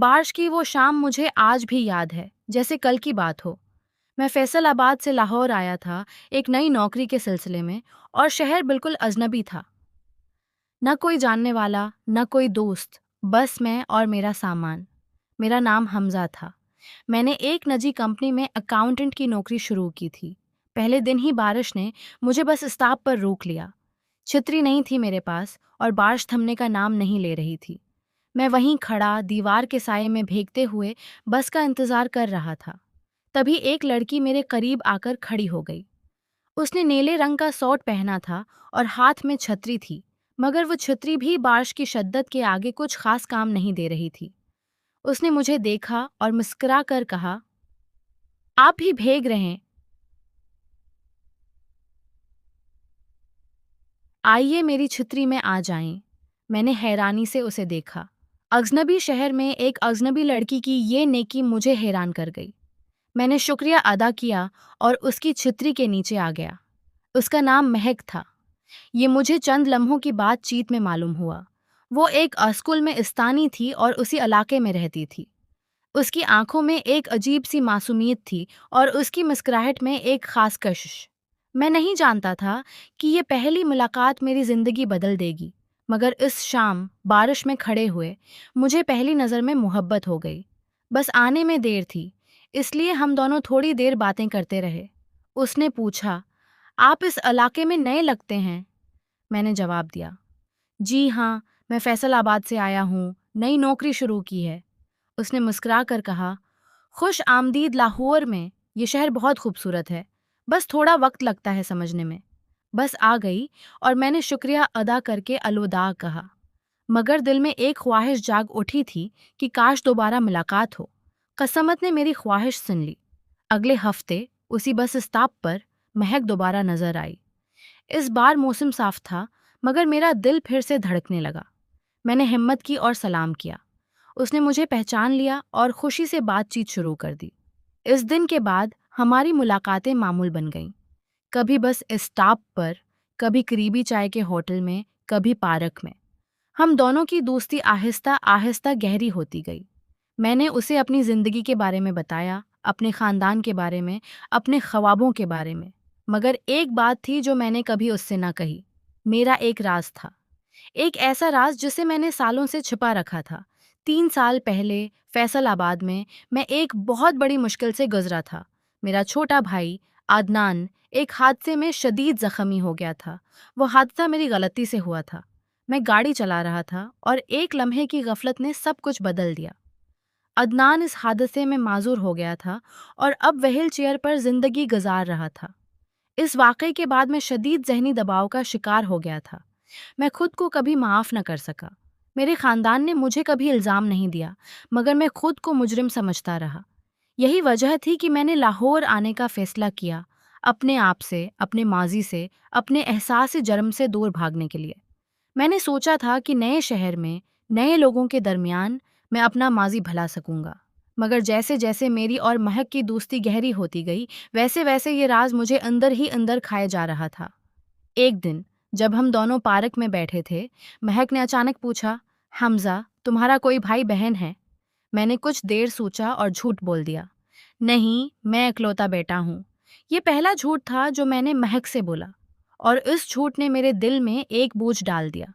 बारिश की वो शाम मुझे आज भी याद है, जैसे कल की बात हो। मैं फैसलाबाद से लाहौर आया था एक नई नौकरी के सिलसिले में, और शहर बिल्कुल अजनबी था। न कोई जानने वाला, न कोई दोस्त, बस मैं और मेरा सामान। मेरा नाम हमजा था। मैंने एक निजी कंपनी में अकाउंटेंट की नौकरी शुरू की थी। पहले दिन ही बारिश ने मुझे बस स्टॉप पर रोक लिया। छतरी नहीं थी मेरे पास, और बारिश थमने का नाम नहीं ले रही थी। मैं वहीं खड़ा दीवार के साये में भीगते हुए बस का इंतजार कर रहा था। तभी एक लड़की मेरे करीब आकर खड़ी हो गई। उसने नीले रंग का सूट पहना था और हाथ में छतरी थी, मगर वो छतरी भी बारिश की शिद्दत के आगे कुछ खास काम नहीं दे रही थी। उसने मुझे देखा और मुस्कुरा कर कहा, आप भी भीग रहे हैं, आइए मेरी छतरी में आ जाएं। मैंने हैरानी से उसे देखा। अजनबी शहर में एक अजनबी लड़की की ये नेकी मुझे हैरान कर गई। मैंने शुक्रिया अदा किया और उसकी छतरी के नीचे आ गया। उसका नाम महक था। ये मुझे चंद लम्हों की बातचीत में मालूम हुआ। वो एक स्कूल में इस्तानी थी और उसी इलाके में रहती थी। उसकी आंखों में एक अजीब सी मासूमियत थी और उसकी मुस्कुराहट में एक खास कशिश। मैं नहीं जानता था कि ये पहली मुलाकात मेरी ज़िंदगी बदल देगी, मगर इस शाम बारिश में खड़े हुए मुझे पहली नज़र में मोहब्बत हो गई। बस आने में देर थी, इसलिए हम दोनों थोड़ी देर बातें करते रहे। उसने पूछा, आप इस इलाके में नए लगते हैं? मैंने जवाब दिया, जी हाँ, मैं फैसलाबाद से आया हूँ, नई नौकरी शुरू की है। उसने मुस्कुरा कर कहा, खुश आमदीद लाहौर में। ये शहर बहुत खूबसूरत है, बस थोड़ा वक्त लगता है समझने में। बस आ गई और मैंने शुक्रिया अदा करके अलविदा कहा, मगर दिल में एक ख्वाहिश जाग उठी थी कि काश दोबारा मुलाकात हो। कसमत ने मेरी ख्वाहिश सुन ली। अगले हफ्ते उसी बस स्टॉप पर महक दोबारा नजर आई। इस बार मौसम साफ था, मगर मेरा दिल फिर से धड़कने लगा। मैंने हिम्मत की और सलाम किया। उसने मुझे पहचान लिया और खुशी से बातचीत शुरू कर दी। इस दिन के बाद हमारी मुलाकातें मामूल बन गईं। कभी बस स्टॉप पर, कभी करीबी चाय के होटल में, कभी पार्क में। हम दोनों की दोस्ती आहिस्ता आहिस्ता गहरी होती गई। मैंने उसे अपनी ज़िंदगी के बारे में बताया, अपने ख़ानदान के बारे में, अपने ख्वाबों के बारे में। मगर एक बात थी जो मैंने कभी उससे ना कही। मेरा एक राज था, एक ऐसा राज जिसे मैंने सालों से छिपा रखा था। 3 साल पहले फैसलाबाद में मैं एक बहुत बड़ी मुश्किल से गुजरा था। मेरा छोटा भाई आदनान एक हादसे में शदीद जख्मी हो गया था। वो हादसा मेरी गलती से हुआ था। मैं गाड़ी चला रहा था और एक लम्हे की गफलत ने सब कुछ बदल दिया। अदनान इस हादसे में माजूर हो गया था और अब व्हील चेयर पर जिंदगी गुजार रहा था। इस वाक़ये के बाद मैं शदीद ज़हनी दबाव का शिकार हो गया था। मैं खुद को कभी माफ़ न कर सका। मेरे ख़ानदान ने मुझे कभी इल्ज़ाम नहीं दिया, मगर मैं खुद को मुजरिम समझता रहा। यही वजह थी कि मैंने लाहौर आने का फ़ैसला किया, अपने आप से, अपने माज़ी से, अपने एहसास जुर्म से दूर भागने के लिए। मैंने सोचा था कि नए शहर में, नए लोगों के दरमियान मैं अपना माज़ी भुला सकूंगा। मगर जैसे जैसे मेरी और महक की दोस्ती गहरी होती गई, वैसे वैसे ये राज मुझे अंदर ही अंदर खाए जा रहा था। एक दिन जब हम दोनों पार्क में बैठे थे, महक ने अचानक पूछा, हमजा, तुम्हारा कोई भाई बहन है? मैंने कुछ देर सोचा और झूठ बोल दिया, नहीं, मैं इकलौता बेटा हूँ। ये पहला झूठ था जो मैंने महक से बोला, और इस झूठ ने मेरे दिल में एक बोझ डाल दिया।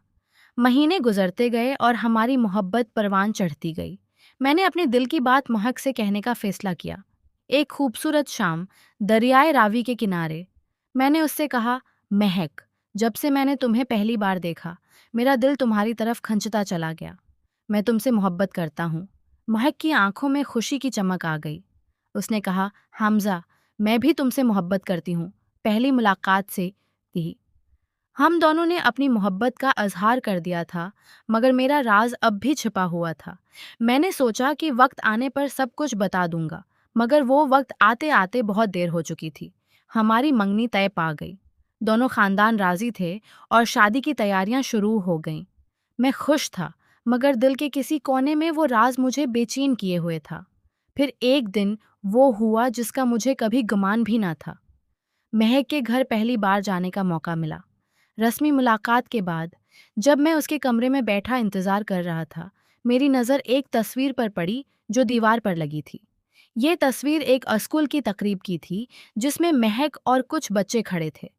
महीने गुजरते गए और हमारी मोहब्बत परवान चढ़ती गई। मैंने अपने दिल की बात महक से कहने का फैसला किया। एक खूबसूरत शाम दरियाए रावी के किनारे मैंने उससे कहा, महक, जब से मैंने तुम्हें पहली बार देखा, मेरा दिल तुम्हारी तरफ खंचता चला गया। मैं तुमसे मोहब्बत करता हूँ। महक की आंखों में खुशी की चमक आ गई। उसने कहा, हमजा, मैं भी तुमसे मोहब्बत करती हूँ, पहली मुलाकात से ही। हम दोनों ने अपनी मोहब्बत का इजहार कर दिया था, मगर मेरा राज अब भी छिपा हुआ था। मैंने सोचा कि वक्त आने पर सब कुछ बता दूंगा, मगर वो वक्त आते आते बहुत देर हो चुकी थी। हमारी मंगनी तय पा गई। दोनों खानदान राजी थे और शादी की तैयारियां शुरू हो गईं। मैं खुश था, मगर दिल के किसी कोने में वो राज मुझे बेचैन किए हुए था। फिर एक दिन वो हुआ जिसका मुझे कभी गुमान भी ना था। महक के घर पहली बार जाने का मौका मिला। रस्मी मुलाकात के बाद जब मैं उसके कमरे में बैठा इंतज़ार कर रहा था, मेरी नज़र एक तस्वीर पर पड़ी जो दीवार पर लगी थी। ये तस्वीर एक स्कूल की तकरीब की थी जिसमें महक और कुछ बच्चे खड़े थे।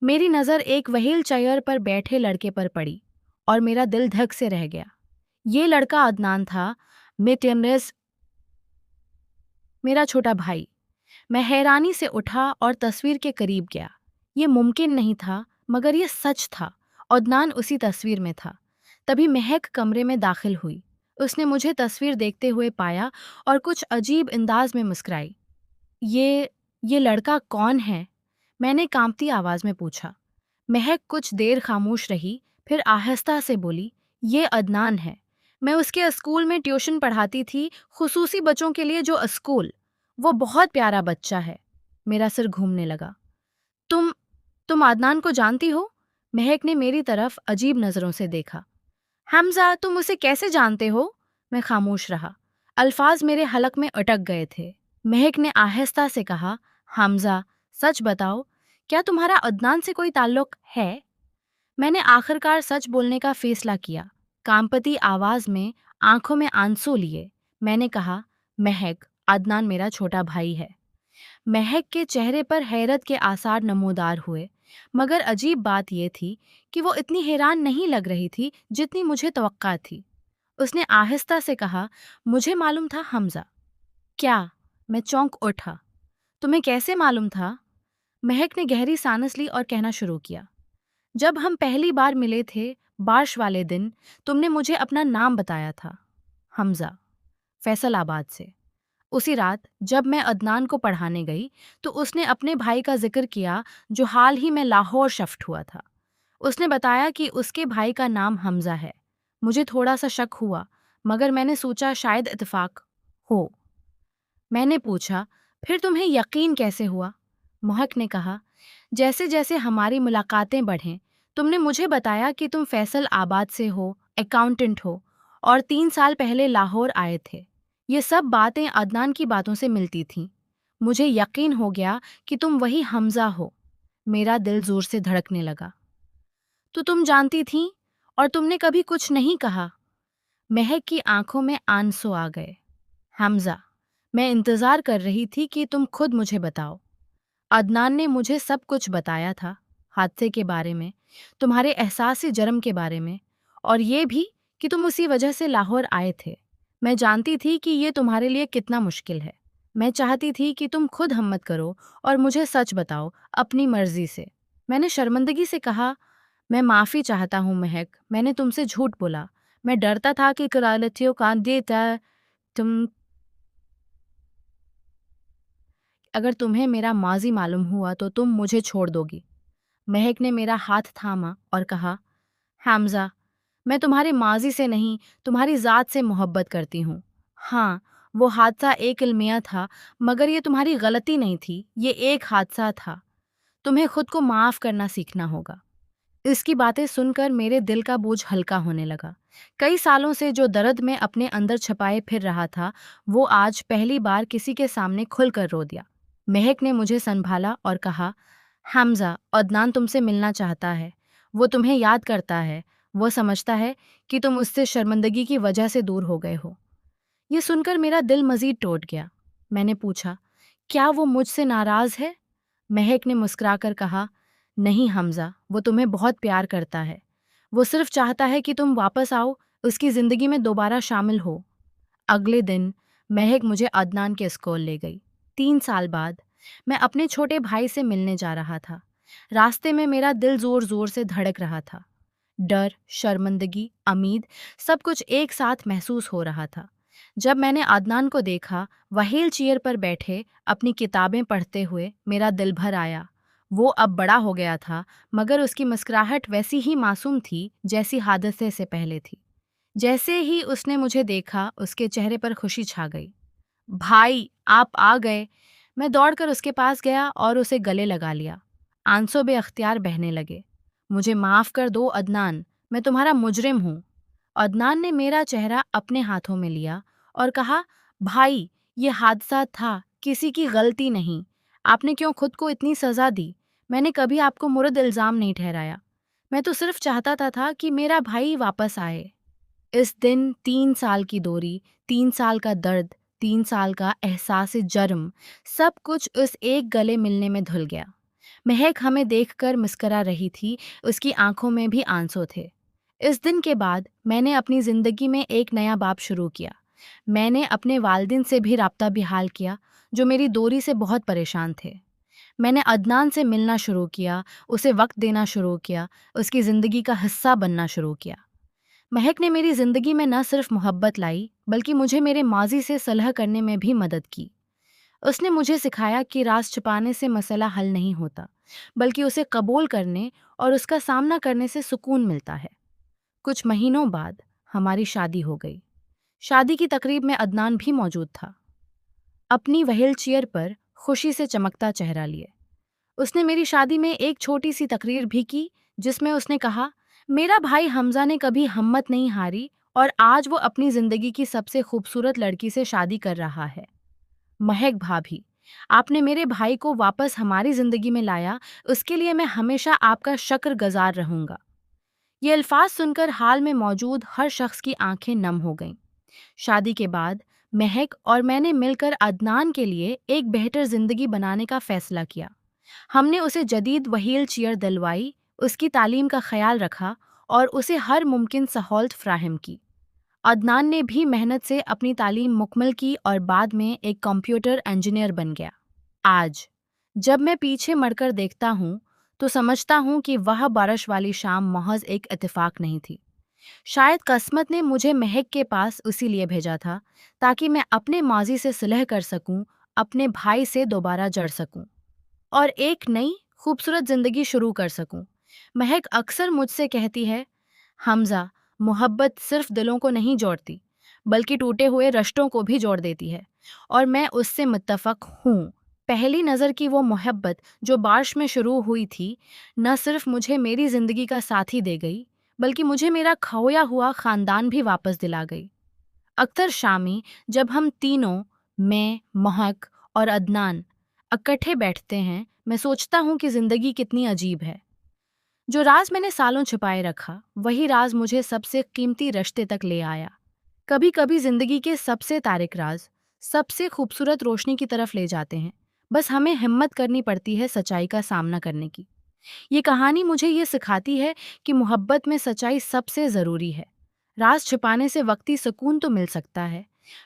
मेरी नज़र एक व्हील चेयर पर बैठे लड़के पर पड़ी और मेरा दिल धक से रह गया। ये लड़का अदनान था, मेटेमरेज, मेरा छोटा भाई। मैं हैरानी से उठा और तस्वीर के करीब गया। ये मुमकिन नहीं था, मगर ये सच था। अदनान उसी तस्वीर में था। तभी महक कमरे में दाखिल हुई। उसने मुझे तस्वीर देखते हुए पाया और कुछ अजीब अंदाज में मुस्कुराई। ये लड़का कौन है? मैंने कांपती आवाज में पूछा। महक कुछ देर खामोश रही, फिर आहिस्ता से बोली, ये अदनान है। मैं उसके स्कूल में ट्यूशन पढ़ाती थी, खुसूसी बच्चों के लिए जो स्कूल। वो बहुत प्यारा बच्चा है। मेरा सिर घूमने लगा। तुम तुम अदनान को जानती हो? महक ने मेरी तरफ अजीब नजरों से देखा। हमजा, तुम उसे कैसे जानते हो? मैं खामोश रहा। अल्फाज मेरे हलक में अटक गए थे। महक ने आहिस्ता से कहा, हमजा, सच बताओ, क्या तुम्हारा अदनान से कोई ताल्लुक है? मैंने आखिरकार सच बोलने का फैसला किया। कांपती आवाज में, आंखों में आंसू लिए, मैंने कहा, महक, अदनान मेरा छोटा भाई है। महक के चेहरे पर हैरत के आसार नमूदार हुए, मगर अजीब बात यह थी कि वो इतनी हैरान नहीं लग रही थी जितनी मुझे तवक्का थी। उसने आहिस्ता से कहा, मुझे मालूम था हमजा। क्या? मैं चौंक उठा। तुम्हें कैसे मालूम था? महक ने गहरी सांस ली और कहना शुरू किया, जब हम पहली बार मिले थे, बारिश वाले दिन, तुमने मुझे अपना नाम बताया था, हमजा, फैसलाबाद से। उसी रात जब मैं अदनान को पढ़ाने गई तो उसने अपने भाई का जिक्र किया जो हाल ही में लाहौर शिफ्ट हुआ था। उसने बताया कि उसके भाई का नाम हमजा है। मुझे थोड़ा सा शक हुआ, मगर मैंने सोचा शायद इत्तेफाक हो। मैंने पूछा, फिर तुम्हें यकीन कैसे हुआ? महक ने कहा, जैसे जैसे हमारी मुलाकातें बढ़ें, तुमने मुझे बताया कि तुम फैसल आबाद से हो, अकाउंटेंट हो और 3 साल पहले लाहौर आए थे। ये सब बातें अदनान की बातों से मिलती थीं। मुझे यकीन हो गया कि तुम वही हमजा हो। मेरा दिल जोर से धड़कने लगा। तो तुम जानती थीं और तुमने कभी कुछ नहीं कहा? महक की आंखों में आंसू आ गए। हमजा, मैं इंतजार कर रही थी कि तुम खुद मुझे बताओ। अदनान ने मुझे सब कुछ बताया था, हादसे के बारे में, तुम्हारे एहसासी जर्म के बारे में, और ये भी कि तुम उसी वजह से लाहौर आए थे। मैं जानती थी कि ये तुम्हारे लिए कितना मुश्किल है। मैं चाहती थी कि तुम खुद हिम्मत करो और मुझे सच बताओ, अपनी मर्जी से। मैंने शर्मिंदगी से कहा, मैं माफ़ी चाहता हूँ महक, मैंने तुमसे झूठ बोला। मैं डरता था कि करालतियों का देता तुम अगर तुम्हें मेरा माजी मालूम हुआ तो तुम मुझे छोड़ दोगी। महक ने मेरा हाथ थामा और कहा, हमजा, मैं तुम्हारे माजी से नहीं, तुम्हारी ज़ात से मोहब्बत करती हूँ। हाँ, वो हादसा एक इल्मिया था, मगर ये तुम्हारी गलती नहीं थी, ये एक हादसा था। तुम्हें खुद को माफ़ करना सीखना होगा। इसकी बातें सुनकर मेरे दिल का बोझ हल्का होने लगा। कई सालों से जो दर्द में अपने अंदर छुपाए फिर रहा था, वो आज पहली बार किसी के सामने खुलकर रो दिया। महक ने मुझे संभाला और कहा, हमजा, अदनान तुमसे मिलना चाहता है। वो तुम्हें याद करता है। वो समझता है कि तुम उससे शर्मिंदगी की वजह से दूर हो गए हो। ये सुनकर मेरा दिल मजीद टूट गया। मैंने पूछा, क्या वो मुझसे नाराज़ है? महक ने मुस्कुराकर कहा, नहीं हमजा, वो तुम्हें बहुत प्यार करता है। वो सिर्फ चाहता है कि तुम वापस आओ, उसकी ज़िंदगी में दोबारा शामिल हो। अगले दिन महक मुझे अदनान के स्कूल ले गई। 3 साल बाद मैं अपने छोटे भाई से मिलने जा रहा था। रास्ते में मेरा दिल जोर जोर से धड़क रहा था। डर, शर्मिंदगी, उम्मीद, सब कुछ एक साथ महसूस हो रहा था। जब मैंने अदनान को देखा, व्हील चेयर पर बैठे अपनी किताबें पढ़ते हुए, मेरा दिल भर आया। वो अब बड़ा हो गया था, मगर उसकी मुस्कुराहट वैसी ही मासूम थी जैसी हादसे से पहले थी। जैसे ही उसने मुझे देखा, उसके चेहरे पर खुशी छा गई। भाई, आप आ गए। मैं दौड़कर उसके पास गया और उसे गले लगा लिया। आंसू बेअख्तियार बहने लगे। मुझे माफ़ कर दो अदनान, मैं तुम्हारा मुजरिम हूँ। अदनान ने मेरा चेहरा अपने हाथों में लिया और कहा, भाई, ये हादसा था, किसी की गलती नहीं। आपने क्यों खुद को इतनी सज़ा दी? मैंने कभी आपको मुर्द इल्ज़ाम नहीं ठहराया। मैं तो सिर्फ चाहता था कि मेरा भाई वापस आए। इस दिन 3 साल की दूरी, 3 साल का दर्द, 3 साल का एहसास जर्म, सब कुछ उस एक गले मिलने में धुल गया। महक हमें देखकर मुस्करा रही थी, उसकी आंखों में भी आंसू थे। इस दिन के बाद मैंने अपनी ज़िंदगी में एक नया बाब शुरू किया। मैंने अपने वालिदैन से भी राब्ता बहाल किया, जो मेरी दूरी से बहुत परेशान थे। मैंने अदनान से मिलना शुरू किया, उसे वक्त देना शुरू किया, उसकी ज़िंदगी का हिस्सा बनना शुरू किया। महक ने मेरी ज़िंदगी में न सिर्फ मोहब्बत लाई, बल्कि मुझे मेरे माजी से सलह करने में भी मदद की। उसने मुझे सिखाया कि राज छिपाने से मसला हल नहीं होता, बल्कि उसे कबूल करने और उसका सामना करने से सुकून मिलता है। कुछ महीनों बाद हमारी शादी हो गई। शादी की तकरीब में अदनान भी मौजूद था, अपनी व्हील चेयर पर खुशी से चमकता चेहरा लिए। उसने मेरी शादी में एक छोटी सी तकरीर भी की, जिसमें उसने कहा, मेरा भाई हमजा ने कभी हिम्मत नहीं हारी और आज वो अपनी ज़िंदगी की सबसे खूबसूरत लड़की से शादी कर रहा है। महक भाभी, आपने मेरे भाई को वापस हमारी ज़िंदगी में लाया, उसके लिए मैं हमेशा आपका शुक्रगुज़ार रहूँगा। ये अल्फाज सुनकर हाल में मौजूद हर शख्स की आंखें नम हो गईं। शादी के बाद महक और मैंने मिलकर अदनान के लिए एक बेहतर ज़िंदगी बनाने का फ़ैसला किया। हमने उसे जदीद व्हील चेयर दिलवाई, उसकी तालीम का ख्याल रखा और उसे हर मुमकिन सहूलत फ्राहम की। अदनान ने भी मेहनत से अपनी तालीम मुकम्मल की और बाद में एक कंप्यूटर इंजीनियर बन गया। आज जब मैं पीछे मुड़कर देखता हूँ तो समझता हूँ कि वह बारिश वाली शाम महज एक इत्तेफाक नहीं थी। शायद किस्मत ने मुझे महक के पास उसी लिए भेजा था, ताकि मैं अपने माजी से सुलह कर सकूं, अपने भाई से दोबारा जड़ सकूं और एक नई खूबसूरत ज़िंदगी शुरू कर सकूं। महक अक्सर मुझसे कहती है, हमजा, मोहब्बत सिर्फ दिलों को नहीं जोड़ती, बल्कि टूटे हुए रिश्तों को भी जोड़ देती है, और मैं उससे मुत्तफक हूँ। पहली नज़र की वो मोहब्बत जो बारिश में शुरू हुई थी, न सिर्फ मुझे मेरी ज़िंदगी का साथी दे गई, बल्कि मुझे मेरा खोया हुआ ख़ानदान भी वापस दिला गई। अख्तर शामी, जब हम तीनों, मैं, महक और अदनान, इकट्ठे बैठते हैं, मैं सोचता हूँ कि ज़िंदगी कितनी अजीब है। जो राज मैंने सालों छिपाए रखा, वही राज मुझे सबसे कीमती रिश्ते तक ले आया। कभी कभी जिंदगी के सबसे तारिक राज सबसे खूबसूरत रोशनी की तरफ ले जाते हैं। बस हमें हिम्मत करनी पड़ती है सच्चाई का सामना करने की। ये कहानी मुझे ये सिखाती है कि मोहब्बत में सच्चाई सबसे ज़रूरी है। राज छिपाने से वक्ती सुकून तो मिल सकता है,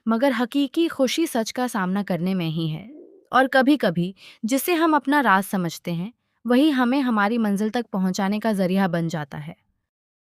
मगर हकीकी खुशी सच का सामना करने में ही है। और कभी कभी जिसे हम अपना राज समझते हैं, वही हमें हमारी मंजिल तक पहुंचाने का जरिया बन जाता है।